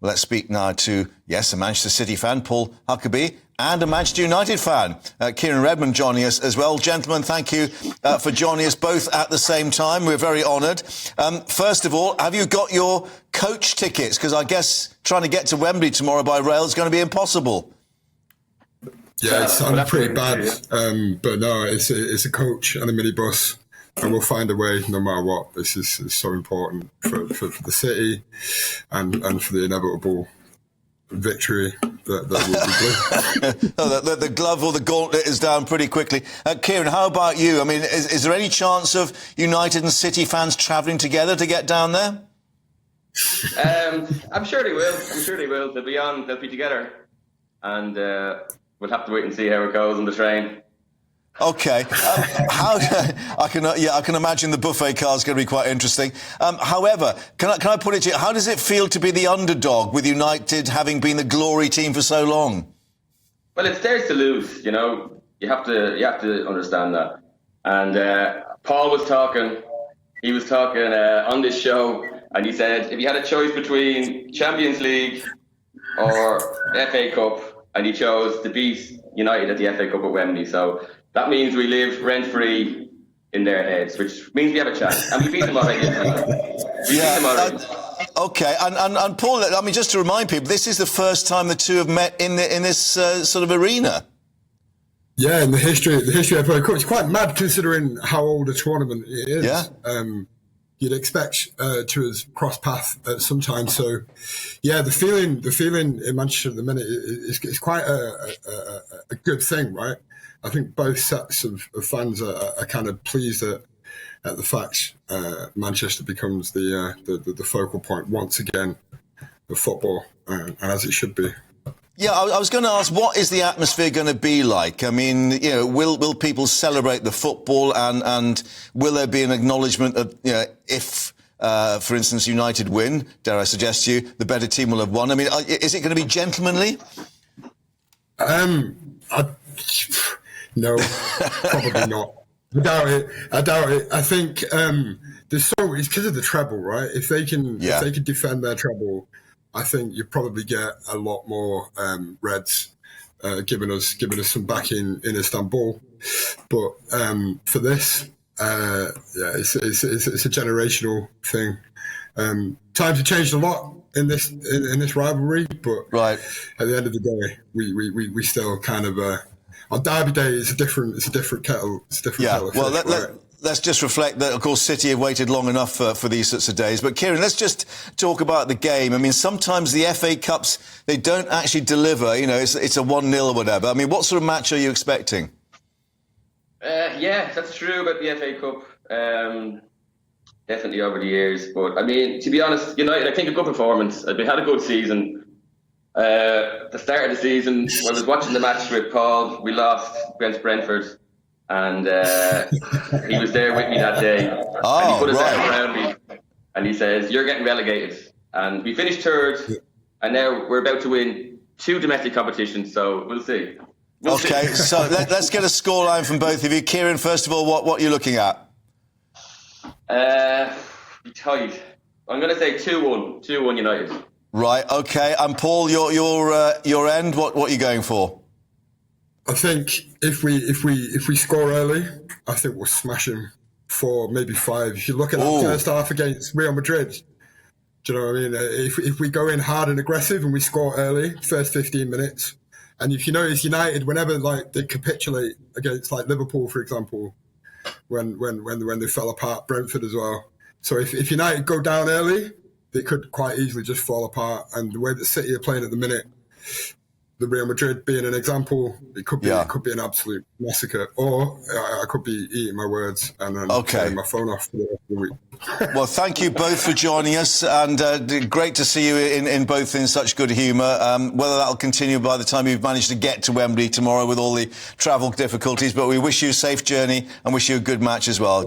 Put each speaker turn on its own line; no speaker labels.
Well, let's speak now to, yes, a Manchester City fan, Paul Huckerby, and a Manchester United fan, Ciaran Redmond, joining us as well. Gentlemen, thank you for joining us both at the same time. We're very honoured. First of all, have you got your coach tickets? Because I guess trying to get to Wembley tomorrow by rail is going to be impossible.
Yeah, it sounds pretty bad, but no, it's a coach and a minibus, and we'll find a way no matter what. This is so important for the city and for the inevitable victory that will be blue.
The glove or the gauntlet is down pretty quickly. Ciaran, how about you? I mean, is there any chance of United and City fans travelling together to get down there?
I'm sure they will. They'll be on. They'll be together, and we'll have to wait and see how it goes on the train.
Okay. I can imagine the buffet car is going to be quite interesting. However, can I put it to you, how does it feel to be the underdog with United having been the glory team for so long?
Well, it's theirs to lose, you know. You have to understand that. And Paul was talking. He was talking on this show, and he said if you had a choice between Champions League or FA Cup, and he chose to beat United at the FA Cup at Wembley. So that means we live rent-free in their heads, which means we have a chance. And we beat them already.
Okay, and Paul, I mean, just to remind people, this is the first time the two have met in this sort of arena.
Yeah, in the history of FA Cup, it's quite mad considering how old a tournament it is.
Yeah.
You'd expect to have crossed path at some time. So, yeah, the feeling in Manchester at the minute is quite a good thing, right? I think both sets of fans are kind of pleased at the fact Manchester becomes the focal point once again of football, and as it should be.
Yeah, I was going to ask, what is the atmosphere going to be like? I mean, you know, will people celebrate the football, and will there be an acknowledgement of, you know, if, for instance, United win, dare I suggest to you, the better team will have won? I mean, is it going to be gentlemanly? No, probably not. I doubt it. I think it's because of the treble, right? If they can defend their treble, I think you probably get a lot more Reds giving us some backing in Istanbul. But for this, it's a generational thing. Times have changed a lot in this rivalry, but right
at the end of the day, we still kind of. On Derby Day, it's a different kettle. It's a different kettle of fish, right?
Let's just reflect that, of course, City have waited long enough for these sorts of days. But, Ciaran, let's just talk about the game. I mean, sometimes the FA Cups, they don't actually deliver. You know, it's a 1-0 or whatever. I mean, what sort of match are you expecting?
Yeah, that's true about the FA Cup. Definitely over the years. But, I mean, to be honest, United, I think a good performance. We had a good season. The start of the season, when I was watching the match with Paul, we lost against Brentford, and he was there with me that day. And he put his arm around me, and he says, "You're getting relegated." And we finished third, and now we're about to win 2 domestic competitions, so we'll see.
Okay, so let's get a scoreline from both of you. Ciaran, first of all, what are you looking at?
Be tight. I'm going to say 2-1. 2-1 United.
Right, okay. And Paul, your end, what are you going for?
I think if we score early, I think we'll smash them 4, maybe 5. If you look at that first half against Real Madrid, do you know what I mean? If we go in hard and aggressive and we score early, first 15 minutes, and if you notice United, whenever they capitulate against Liverpool, for example, when they fell apart, Brentford as well. So if United go down early, they could quite easily just fall apart. And the way that City are playing at the minute, the Real Madrid being an example, it could be an absolute massacre. Or I could be eating my words and then turning my phone off for the rest of the week.
Well, thank you both for joining us, and great to see you in both in such good humour. Whether that'll continue by the time you've managed to get to Wembley tomorrow with all the travel difficulties, but we wish you a safe journey and wish you a good match as well.